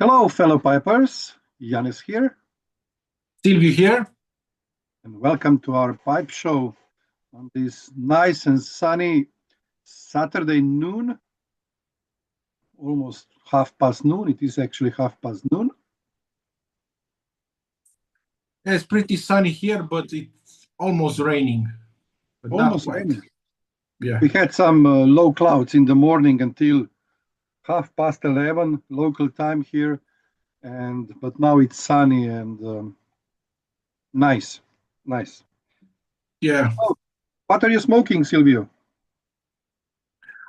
Hello, fellow pipers. Yanis here, Silvio here. and welcome to our pipe show on this nice and sunny Saturday noon, almost half past noon. It is actually half past noon. It's pretty sunny here, but it's almost raining. But Almost not quite. raining. Yeah. We had some low clouds in the morning until half past 11 local time here, but now it's sunny and nice. Yeah. Oh, what are you smoking, Silvio?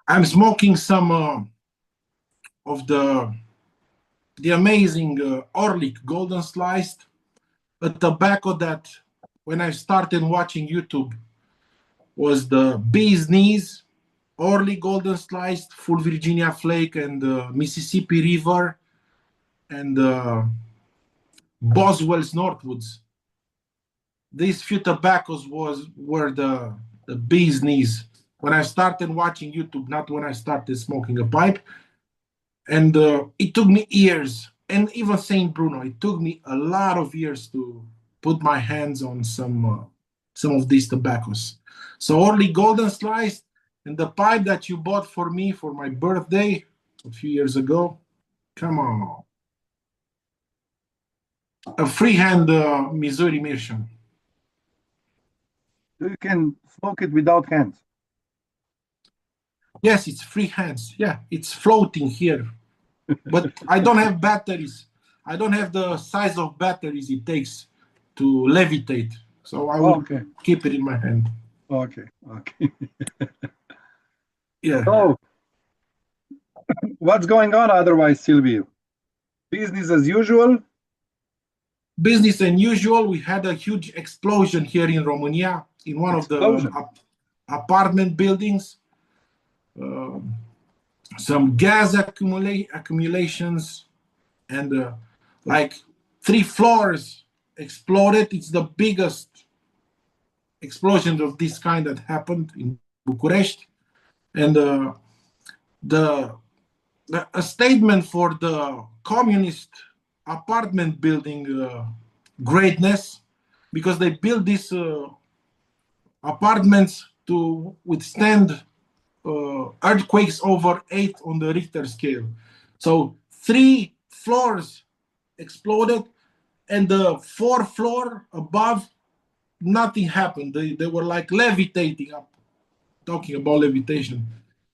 I'm smoking some of the amazing Orlik golden sliced, a tobacco that when I started watching YouTube was the bee's knees, Orlik golden sliced, full Virginia flake, and Mississippi River, and Boswell's Northwoods. These few tobaccos were the bee's knees when I started watching YouTube, not when I started smoking a pipe. And it took me years, and even Saint Bruno, it took me a lot of years to put my hands on some of these tobaccos. So only golden slice and the pipe that you bought for me for my birthday a few years ago. Come on, a freehand Missouri Meerschaum. You can smoke it without hands. Yes, it's free hands. Yeah, it's floating here. But I don't have batteries. I don't have the size of batteries it takes to levitate. So I will keep it in my hand. Okay. Yeah. So, what's going on otherwise, Silvio? Business as usual? Business as usual. We had a huge explosion here in Romania in one of the apartment buildings. Some gas accumulations, and like 3 floors exploded. It's the biggest explosion of this kind that happened in Bucharest. And a statement for the communist apartment building greatness, because they built these apartments to withstand earthquakes over 8 on the Richter scale. So 3 floors exploded, and the 4th floor above, nothing happened. They were like levitating up, talking about levitation,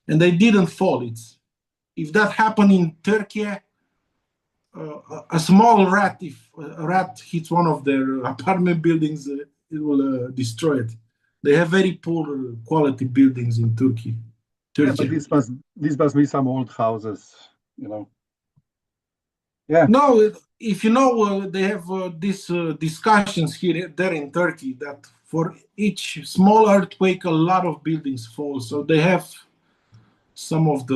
and they didn't fall. If that happened in Turkey, a small rat, if a rat hits one of their apartment buildings, it will destroy it. They have very poor quality buildings in Turkey. Yeah, but this must be some old houses, Yeah. No, if you know, they have these discussions there in Turkey that for each small earthquake, a lot of buildings fall. So they have some of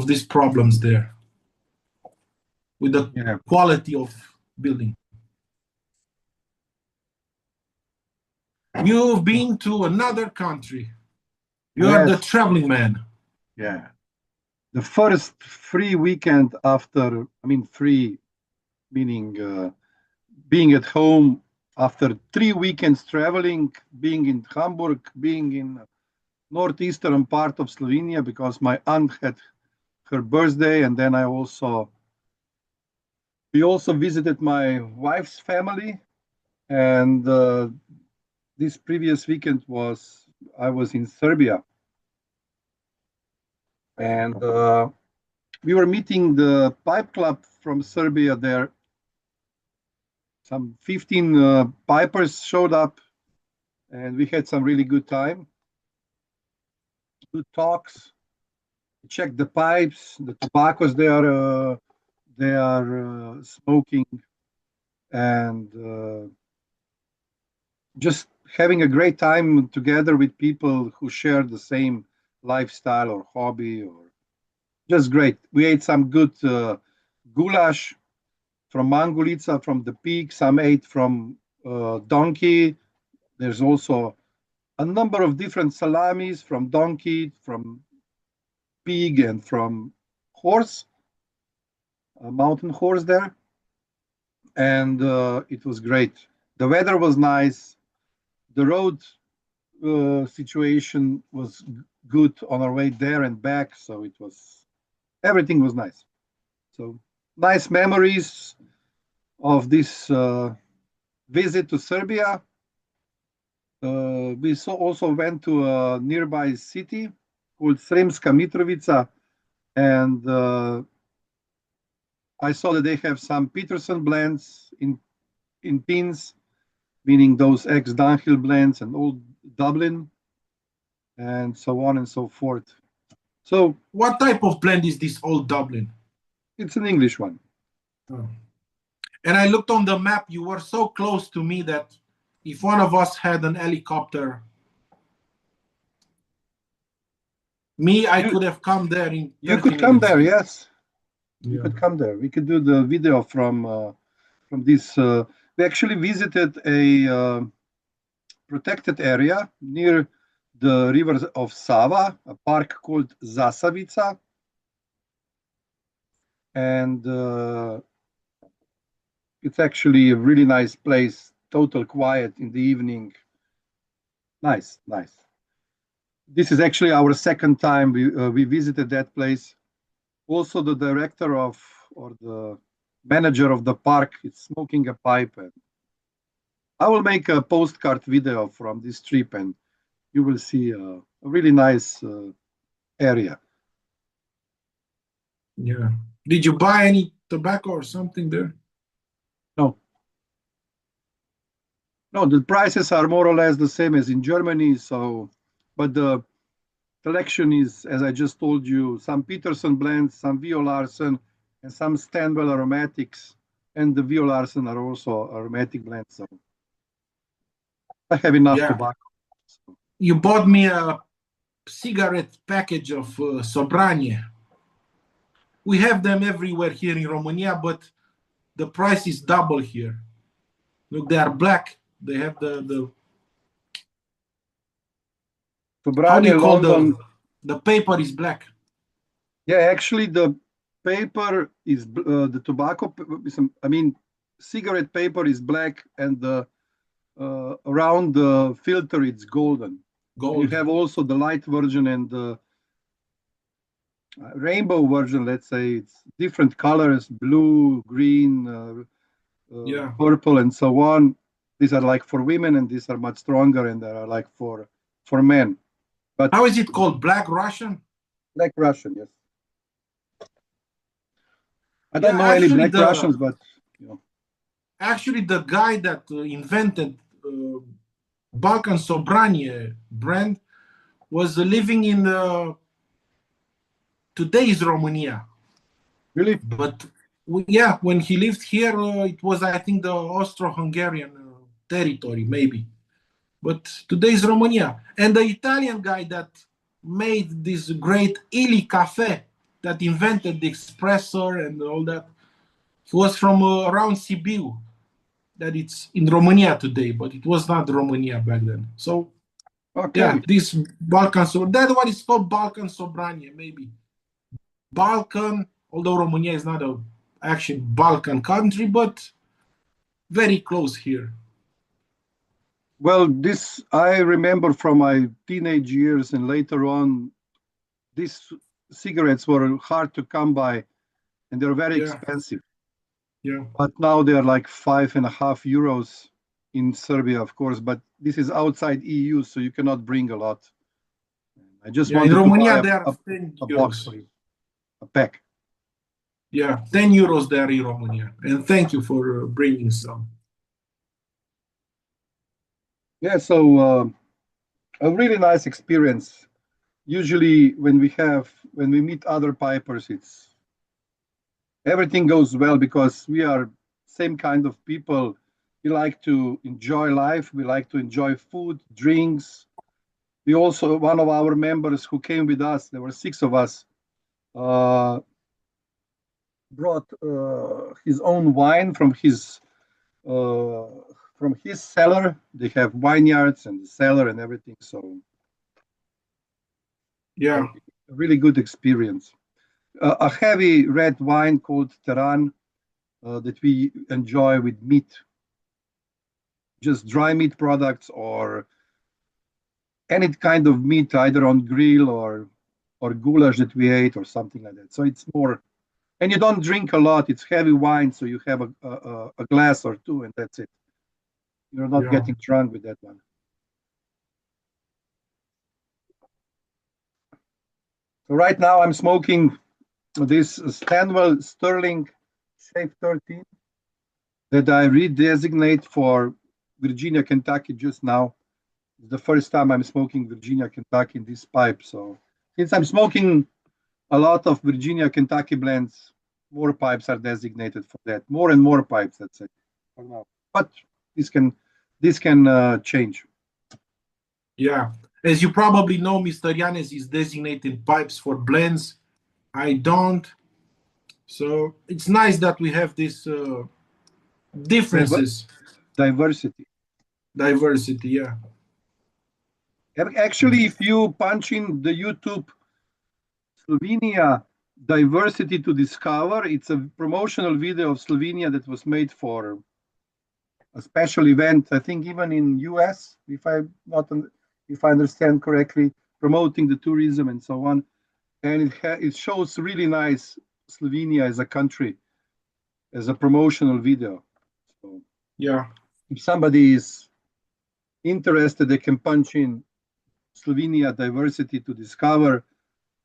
these problems there with the quality of building. You've been to another country. You are the traveling man. Yeah. The first free weekend after, free meaning being at home after 3 weekends traveling, being in Hamburg, being in northeastern part of Slovenia, because my aunt had her birthday, and then we also visited my wife's family, and this previous weekend I was in Serbia, and we were meeting the pipe club from Serbia there. Some 15 pipers showed up, and we had some really good time. Good talks. We checked the pipes, the tobaccos they are smoking, and just having a great time together with people who share the same lifestyle or hobby, or just great. We ate some good goulash from Mangulica, from the pig. Some ate from donkey. There's also a number of different salamis from donkey, from pig, and from horse. a mountain horse there, and it was great. The weather was nice. The road situation was good on our way there and back, so it was everything was nice. So nice memories of this visit to Serbia. We also went to a nearby city called Sremska Mitrovica, and I saw that they have some Peterson blends in tins, meaning those ex-Dunhill blends and old Dublin, and so on and so forth. So, what type of blend is this old Dublin? it's an English one. Oh. And I looked on the map. You were so close to me that if one of us had an helicopter, I could have come there in 30 You could come minutes. there, yes. You Yeah. could come there. We could do the video from this. We actually visited a protected area near the river of Sava, a park called Zasavica, and it's actually a really nice place. Total quiet in the evening. Nice, nice. This is actually our second time we visited that place. Also, the director of or the manager of the park is smoking a pipe. And I will make a postcard video from this trip, and you will see a really nice area. Yeah. Did you buy any tobacco or something there? No. No, the prices are more or less the same as in Germany. So, but the selection is, as I just told you, some Peterson blends, some VO Larsen, and some Stanwell aromatics. And the VO Larsen are also aromatic blends. So I have enough tobacco. So. You bought me a cigarette package of Sobranie. We have them everywhere here in Romania, but the price is double here. Look, they are black. They have the how do you call the paper is black? Yeah, actually, the paper is the tobacco. I mean, cigarette paper is black, and the around the filter it's golden. Gold. You have also the light version and the rainbow version. Let's say it's different colors: blue, green, purple, and so on. These are like for women, and these are much stronger, and they are like for men. But how is it called? Black Russian? Black Russian, yes. I don't know any Black Russians, but you know. Actually, the guy that invented Balkan Sobranie brand was living in today's Romania. Really? But yeah, when he lived here, it was, I think, the Austro-Hungarian territory, maybe. But today's Romania. And the Italian guy that made this great Ili Cafe, that invented the espresso and all that, he was from around Sibiu, that it's in Romania today, but it was not Romania back then. So, yeah, this Balkan, so that one is called Balkan Sobranie, maybe. Balkan, although Romania is not a actual Balkan country, but very close here. Well, this I remember from my teenage years, and later on, these cigarettes were hard to come by, and they're very expensive. Yeah. But now they are like €5.50 in Serbia, of course. But this is outside EU, so you cannot bring a lot. I just wanted in Romania, to buy a box for you, a pack. Yeah, €10 there in Romania. And thank you for bringing some. Yeah, so a really nice experience. Usually when we meet other pipers, it's everything goes well because we are same kind of people. We like to enjoy life. We like to enjoy food, drinks. We also, one of our members who came with us, there were 6 of us, brought his own wine from his cellar. They have vineyards and the cellar and everything. So yeah, a really good experience. a heavy red wine called Teran that we enjoy with meat, just dry meat products or any kind of meat, either on grill or goulash that we ate or something like that. So it's more, and you don't drink a lot. It's heavy wine, so you have a glass or two, and that's it. You're not Yeah. getting drunk with that one. So right now I'm smoking this Stanwell Sterling Shape 13 that I redesignate for Virginia, Kentucky just now. It's the first time I'm smoking Virginia, Kentucky in this pipe. So since I'm smoking a lot of Virginia, Kentucky blends, more pipes are designated for that. More and more pipes, let's say, for now. But this can change. Yeah. As you probably know, Mr. Yanes is designating pipes for blends. I don't. So it's nice that we have these Diver- differences, diversity. diversity. Yeah. Actually, if you punch in the YouTube Slovenia diversity to discover, it's a promotional video of Slovenia that was made for a special event. I think even in US, if I understand correctly, promoting the tourism and so on. And it shows really nice Slovenia as a country as a promotional video. So Yeah. if somebody is interested, they can punch in Slovenia diversity to discover,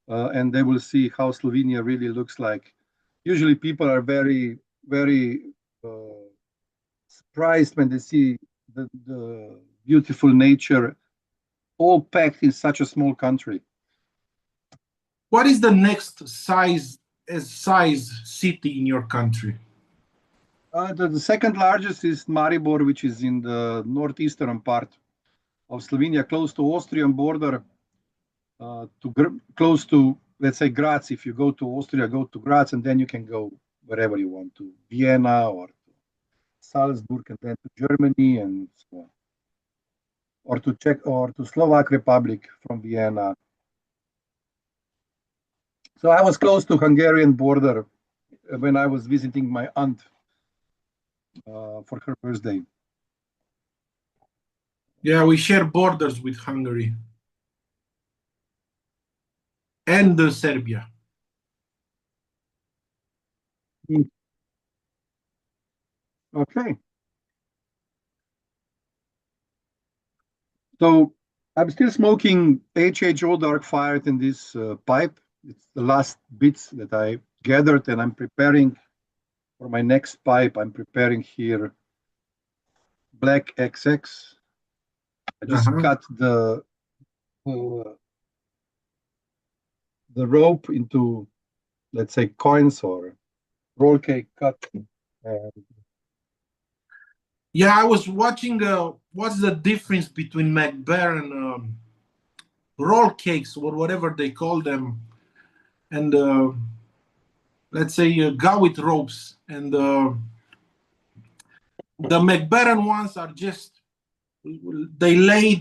and they will see how Slovenia really looks like. Usually, people are very, very surprised when they see the beautiful nature all packed in such a small country. What is the next size city in your country? The second largest is Maribor, which is in the northeastern part of Slovenia, close to Austrian border, close to, let's say, Graz. If you go to Austria, go to Graz, and then you can go wherever you want to Vienna or to Salzburg, and then to Germany, and so on, or to Czech or to Slovak Republic from Vienna. So I was close to Hungarian border when I was visiting my aunt for her birthday. Yeah, we share borders with Hungary and Serbia. Okay. So I'm still smoking HHO dark fired in this pipe. It's the last bits that I gathered, and I'm preparing for my next pipe. I'm preparing here black XX. I just cut uh, the rope into, let's say, coins or roll cake cut. And Yeah, I was watching. What's the difference between McBaron roll cakes or whatever they call them, and let's say Gawit ropes, and the McBaron ones are just they lay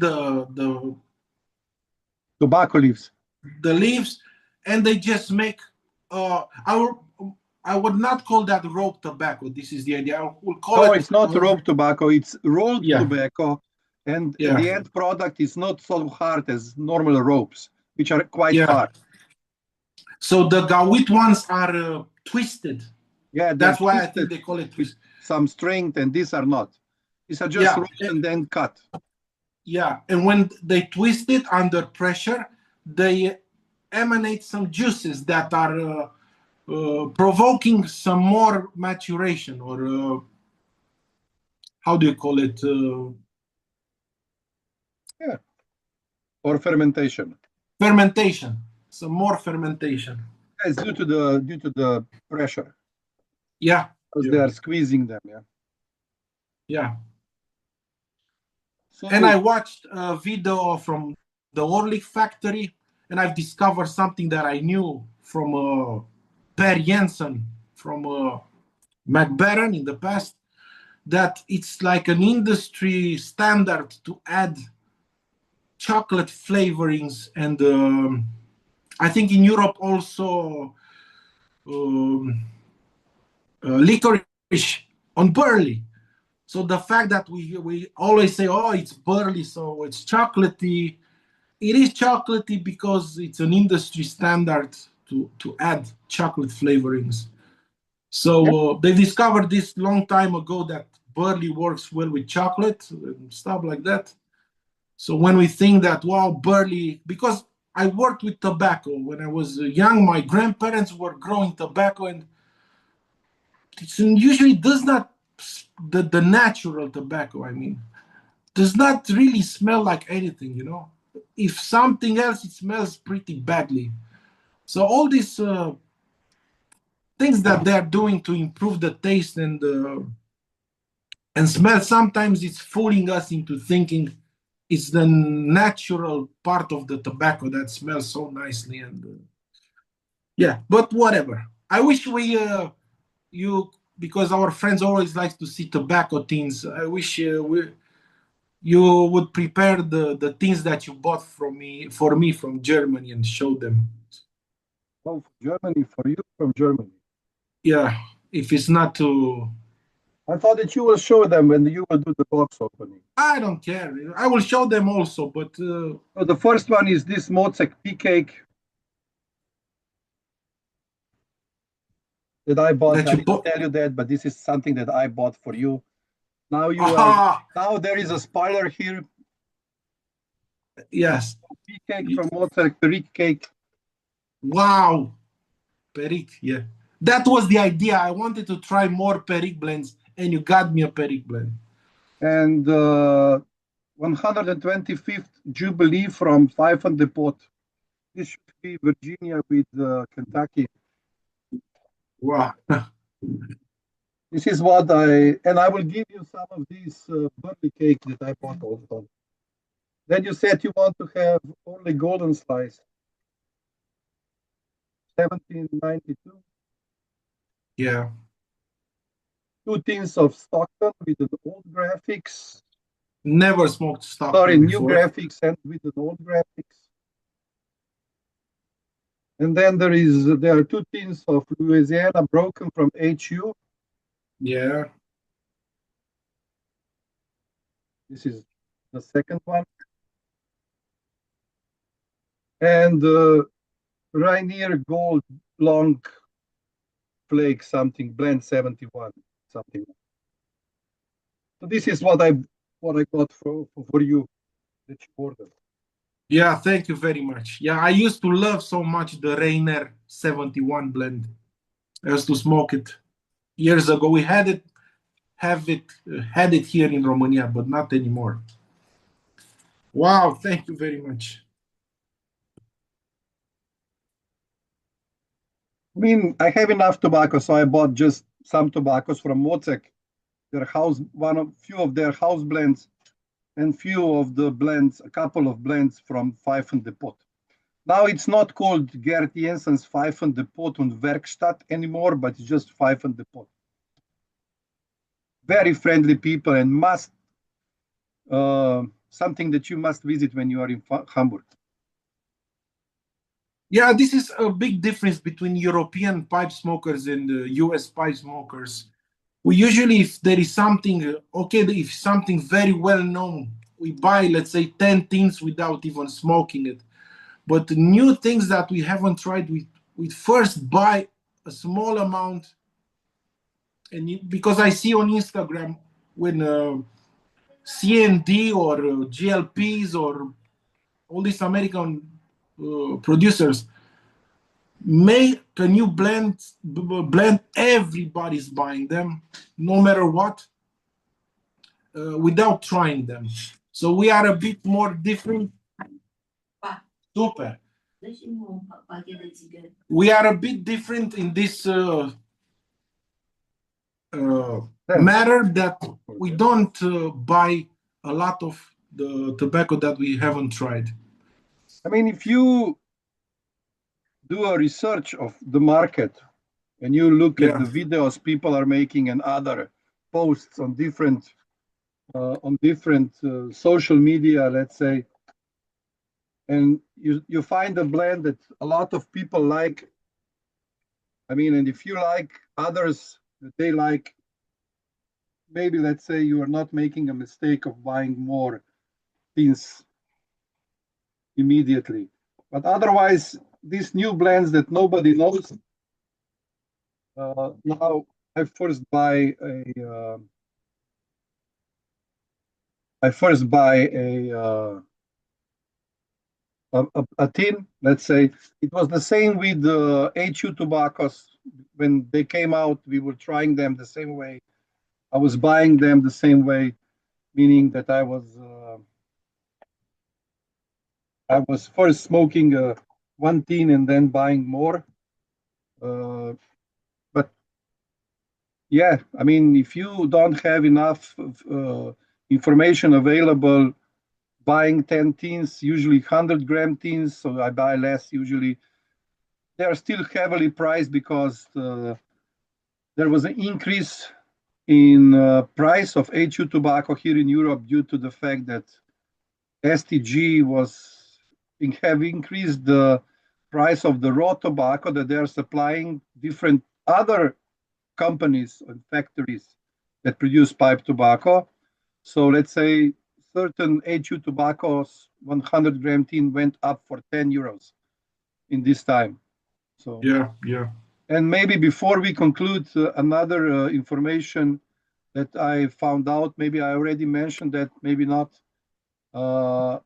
tobacco leaves. the leaves, and they just make. I would not call that rope tobacco. This is the idea. I will call No, it. it's not rope tobacco. It's rolled Yeah. tobacco, and Yeah. the end product is not so hard as normal ropes, which are quite Yeah. hard. So the Gawit ones are twisted. Yeah, That's why I think twisted they call it with twist. some strength, and these are not. These are just Yeah. rolled and then cut. Yeah, and when they twist it under pressure, they emanate some juices that are provoking some more maturation, or how do you call it? Yeah, or fermentation. Fermentation. Some more fermentation. It's due to the pressure Yeah. because they are squeezing them. Yeah. Yeah. So And I watched a video from the Orlik factory, and I've discovered something that I knew from Per Jensen from McBaron in the past, that it's like an industry standard to add chocolate flavorings, and I think in Europe also licorice on barley. So the fact that we always say, oh, it's barley, so it's chocolatey. It is chocolatey because it's an industry standard to add chocolate flavorings. So they discovered this long time ago that barley works well with chocolate and stuff like that. So when we think that, wow, barley, because I worked with tobacco when I was young, my grandparents were growing tobacco, and it usually does not, the natural tobacco, I mean, does not really smell like anything, you know. If something else, it smells pretty badly. So all these things that they're doing to improve the taste and smell, sometimes it's fooling us into thinking it's the natural part of the tobacco that smells so nicely. And yeah, but whatever. I wish you, because our friends always like to see tobacco things. I wish you would prepare the things that you bought for me from Germany and show them. Oh, Germany, for you from Germany. Yeah, if it's not too. I thought that you will show them when you will do the box opening. I don't care. I will show them also, but. So the first one is this Mozek pea cake that I bought. That I you didn't bought. tell you that, but this is something that I bought for you. Now now there is a spoiler here. Yes. Pea cake from Mozek, Perique cake. Wow. Perique, yeah. That was the idea. I wanted to try more Perique blends, and you got me a Perique blend. And 125th Jubilee from Fife and Depot. This should be Virginia with Kentucky. Wow. This is what and I will give you some of these birthday cake that I bought also. Then you said you want to have only golden slice. 1792. Yeah. 2 tins of Stockton with an old graphics. Never smoked Stockton Sorry, new before. graphics and with an old graphics. And then there are 2 tins of Louisiana broken from HU. Yeah. This is the second one. And Rainier Gold Long Flake something, blend 71, something. So this is what I got for you that you ordered. Yeah, thank you very much. Yeah, I used to love so much the Rainier 71 blend. I used to smoke it years ago. We had it here in Romania, but not anymore. Wow, thank you very much. I mean, I have enough tobacco, so I bought just some tobaccos from Mozek, few of their house blends, and a couple of blends from Fife and Depot. Now it's not called Gert Jensen's Fife and Depot und Werkstatt anymore, but it's just Fife and Depot. Very friendly people, and something that you must visit when you are in Hamburg. Yeah, this is a big difference between European pipe smokers and US pipe smokers. We usually, if there is something, if something very well known, we buy, let's say, 10 things without even smoking it. But new things that we haven't tried, we first buy a small amount. And because I see on Instagram when CND or GLPs or all these American producers make a new blend, everybody's buying them, no matter what, without trying them. So we are a bit more different. Super. We are a bit different in this matter that we don't buy a lot of the tobacco that we haven't tried. I mean, if you do a research of the market and you look at the videos people are making and other posts on different social media, let's say, and you find a blend that a lot of people like, I mean, and if you like others that they like, maybe let's say you are not making a mistake of buying more things immediately. But otherwise, these new blends that nobody knows, now I first buy a tin. Let's say it was the same with the HU tobaccos when they came out. We were trying them the same way. I was buying them the same way, meaning that I was first smoking one tin and then buying more. Uh, but yeah, I mean, if you don't have enough information available, buying 10 tins, usually 100-gram tins, so I buy less usually. They are still heavily priced because there was an increase in price of HU tobacco here in Europe due to the fact that STG have increased the price of the raw tobacco that they are supplying different other companies and factories that produce pipe tobacco. So let's say certain HU tobaccos 100-gram tin went up for 10 euros in this time. So Yeah, yeah. and maybe before we conclude, another information that I found out, maybe I already mentioned that, maybe not. Uh,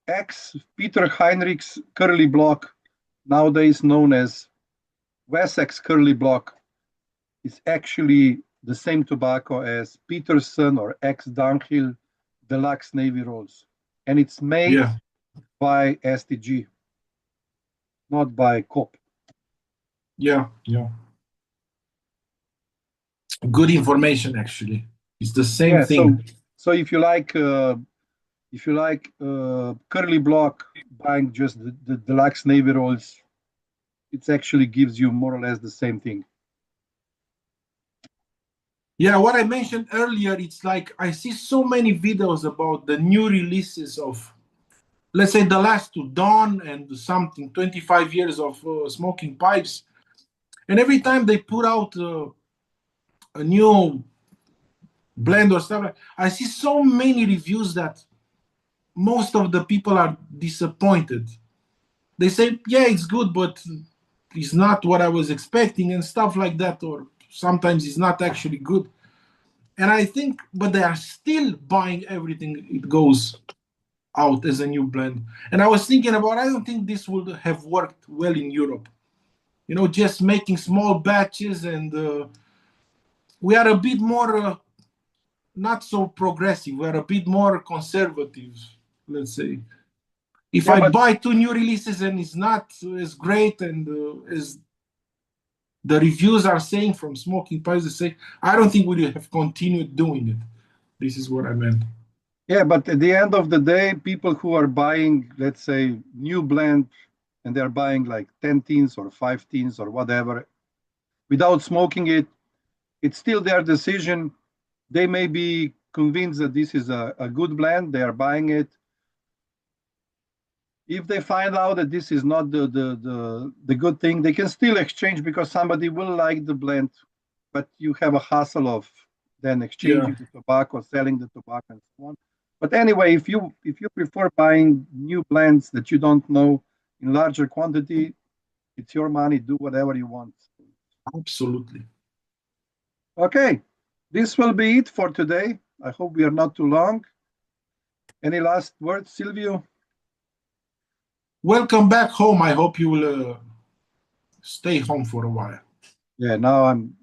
ex Peter Heinrich's Curly Block, nowadays known as Wessex Curly Block, is actually the same tobacco as Peterson or ex Dunhill Deluxe Navy Rolls. And it's made Yeah, by STG, not by COP. yeah, yeah. Good information, actually. It's the same Yeah, so thing. so if you like curly block, buying just the deluxe navy rolls, it actually gives you more or less the same thing. Yeah, what I mentioned earlier, it's like I see so many videos about the new releases of, let's say, the last two, Dawn and something, 25 years of smoking pipes. And every time they put out a new blend or stuff, I see so many reviews that most of the people are disappointed. They say, yeah, it's good, but it's not what I was expecting and stuff like that, or sometimes it's not actually good. And I think, but they are still buying everything it goes out as a new blend. And I was thinking about, I don't think this would have worked well in Europe. You know, just making small batches, and we are a bit more not so progressive. We are a bit more conservative, let's say. If Yeah, I but buy two new releases and it's not as great and as the reviews are saying from smoking pipes, they say, I don't think we would have continued doing it. This is what I meant. yeah, but at the end of the day, people who are buying, let's say, new blend, and they're buying like 10 tins or 5 tins or whatever, without smoking it, it's still their decision. They may be convinced that this is a good blend. They are buying it. If they find out that this is not the good thing, they can still exchange because somebody will like the blend, but you have a hassle of then Yeah. exchanging the tobacco, selling the tobacco, and so on. But anyway, if you prefer buying new blends that you don't know in larger quantity, it's your money. Do whatever you want. Absolutely. Okay, this will be it for today. I hope we are not too long. Any last words, Silvio? Welcome back home. I hope you will stay home for a while. Yeah, now I'm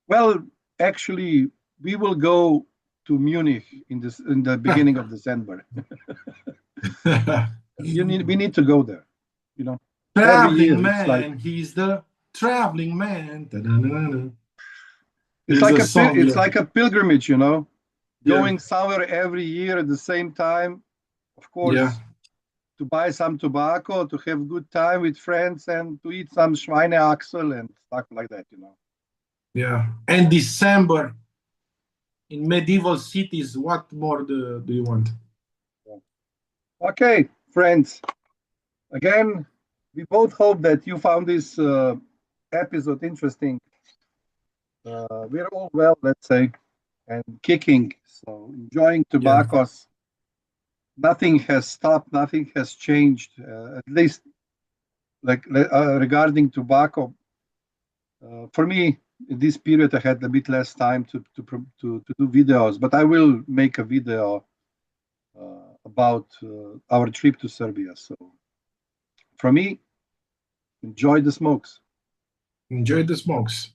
well. Actually, we will go to Munich in the beginning of December. We need to go there. You know, every Traveling year man, he's the traveling man. Da-da-da-da-da. it's There's like a a song, it's yeah. like a pilgrimage. You know, Yeah, going somewhere every year at the same time. Of yeah, course, to buy some tobacco, to have good time with friends, and to eat some Schweineachsel and stuff like that. You know. yeah. And December in medieval cities, what more do you want? Okay, friends. Again, we both hope that you found this episode interesting. We're all well, let's say, and kicking. So enjoying Yeah. tobaccos. Nothing has stopped. Nothing has changed. At least, like regarding tobacco, for me, in this period, I had a bit less time to do videos. But I will make a video about our trip to Serbia. So for me, enjoy the smokes. Enjoy the smokes.